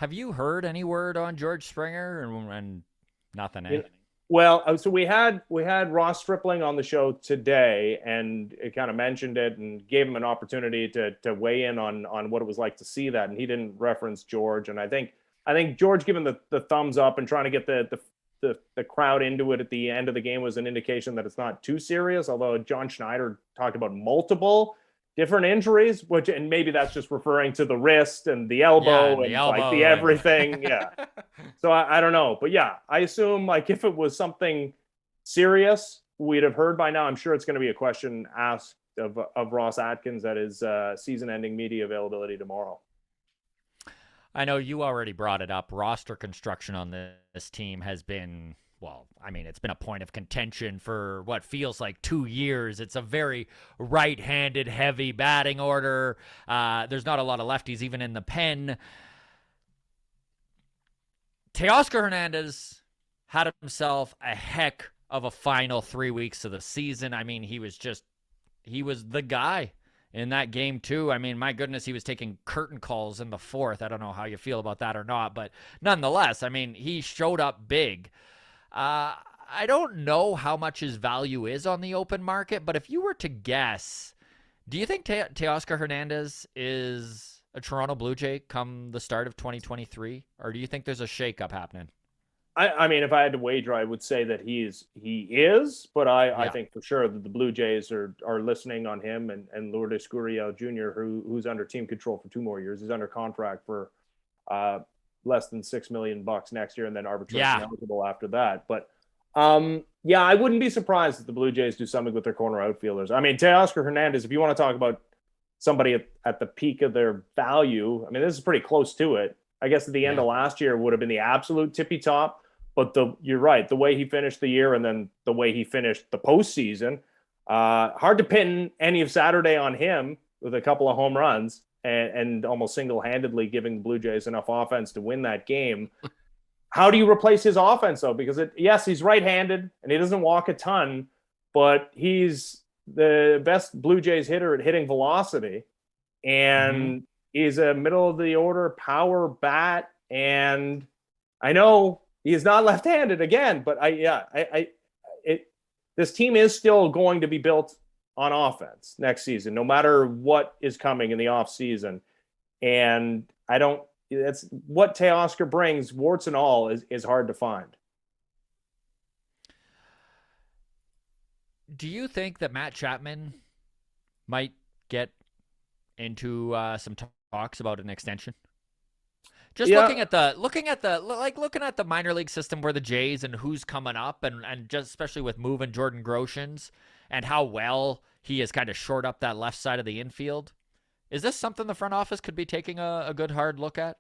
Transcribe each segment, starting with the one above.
Have you heard any word on George Springer and nothing, eh? You know, well, so we had Ross Stripling on the show today, and it kind of mentioned it and gave him an opportunity to weigh in on what it was like to see that, and he didn't reference George, and I think George giving the thumbs up and trying to get the crowd into it at the end of the game was an indication that it's not too serious. Although John Schneider talked about multiple different injuries, which and maybe that's just referring to the wrist and the Yeah, elbow and the and like the elbow and everything. Yeah. So I don't know, but yeah, I assume like if it was something serious, we'd have heard by now. I'm sure it's going to be a question asked of Ross Atkins at his season-ending media availability tomorrow. I know you already brought it up. Roster construction on this team has been, well, I mean, it's been a point of contention for what feels like 2 years. It's a very right-handed, heavy batting order. There's not a lot of lefties even in the pen. Teoscar Hernandez had himself a heck of a final 3 weeks of the season. I mean, he was the guy in that game too. I mean, my goodness, he was taking curtain calls in the fourth. I don't know how you feel about that or not, but nonetheless, I mean, he showed up big. I don't know how much his value is on the open market, but if you were to guess, do you think Teoscar Hernandez is a Toronto Blue Jay come the start of 2023, or do you think there's a shakeup happening? I mean, if I had to wager, I would say that he is, but I Yeah. think for sure that the Blue Jays are listening on him and Lourdes Gurriel Jr., who's under team control for 2 more years. He's under contract for uh, less than $6 million next year, and then arbitration Yeah. eligible after that. But yeah, I wouldn't be surprised if the Blue Jays do something with their corner outfielders. I mean, Teoscar Hernandez, if you want to talk about somebody at the peak of their value, I mean, this is pretty close to it. I guess at the end Yeah. of last year would have been the absolute tippy top. But you're right, the way he finished the year and then the way he finished the postseason, hard to pin any of Saturday on him with a couple of home runs and almost single-handedly giving the Blue Jays enough offense to win that game. How do you replace his offense though? Because yes, he's right-handed and he doesn't walk a ton, but he's the best Blue Jays hitter at hitting velocity, Mm-hmm. and he's a middle of the order power bat. And I know he is not left-handed again, but it this team is still going to be built on offense next season, no matter what is coming in the off season. And I don't. That's what Teoscar brings, warts and all, is hard to find. Do you think that Matt Chapman might get into some talks about an extension? Just Yeah, looking at the minor league system where the Jays and who's coming up and just especially with moving Jordan Groshans and how well he has kind of shored up that left side of the infield. Is this something the front office could be taking a good hard look at?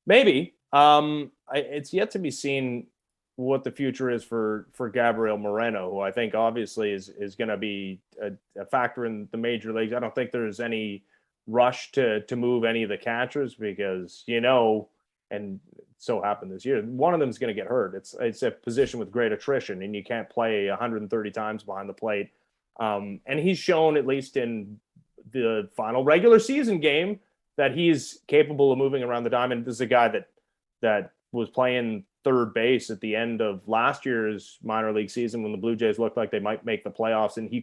maybe. It's yet to be seen what the future is for Gabriel Moreno, who I think obviously is going to be a factor in the major leagues. I don't think there's any rush to move any of the catchers because and so happened this year. One of them is going to get hurt. It's a position with great attrition, and you can't play 130 times behind the plate. And he's shown, at least in the final regular season game, that he's capable of moving around the diamond. This is a guy that was playing third base at the end of last year's minor league season when the Blue Jays looked like they might make the playoffs, and he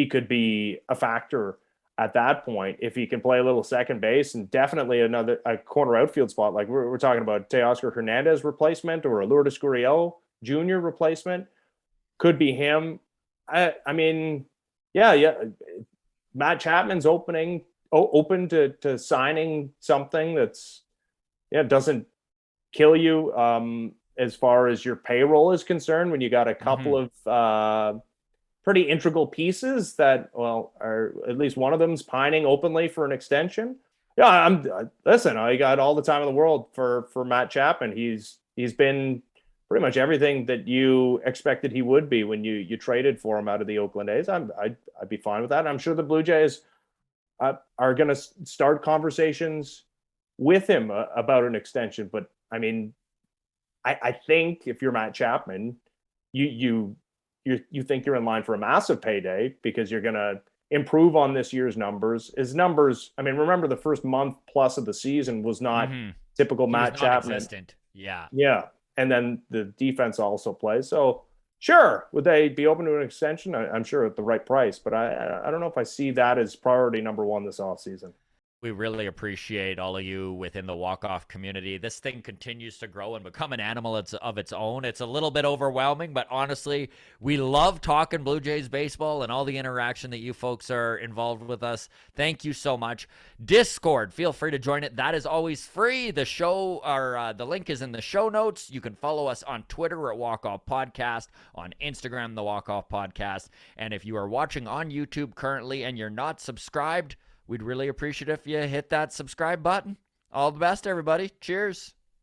could be a factor at that point if he can play a little second base, and definitely a corner outfield spot. Like we're talking about Teoscar Hernandez replacement or a Lourdes Gurriel Jr. replacement could be him. I mean, yeah. Matt Chapman's open to signing something that's doesn't kill you as far as your payroll is concerned when you got a couple Mm-hmm. of pretty integral pieces that, well, are at least one of them's pining openly for an extension. Yeah, listen, I got all the time in the world for Matt Chapman. He's been pretty much everything that you expected he would be when you traded for him out of the Oakland A's. I'd be fine with that. I'm sure the Blue Jays are going to start conversations with him about an extension. But I mean, I think if you're Matt Chapman, you think you're in line for a massive payday because you're going to improve on this year's numbers. His numbers, I mean, remember the first month plus of the season was not Mm-hmm. typical He was Matt Chapman. non-existent. Yeah. Yeah. And then the defense also plays. So sure, would they be open to an extension? I'm sure at the right price, but I don't know if I see that as priority number one this offseason. We really appreciate all of you within the walk-off community. This thing continues to grow and become an animal of its own. It's a little bit overwhelming, but honestly, we love talking Blue Jays baseball and all the interaction that you folks are involved with us. Thank you so much. Discord, feel free to join it. That is always free. The show, or the link is in the show notes. You can follow us on Twitter at Walk Off Podcast, on Instagram, the Walk Off Podcast. And if you are watching on YouTube currently and you're not subscribed, we'd really appreciate if you hit that subscribe button. All the best, everybody. Cheers.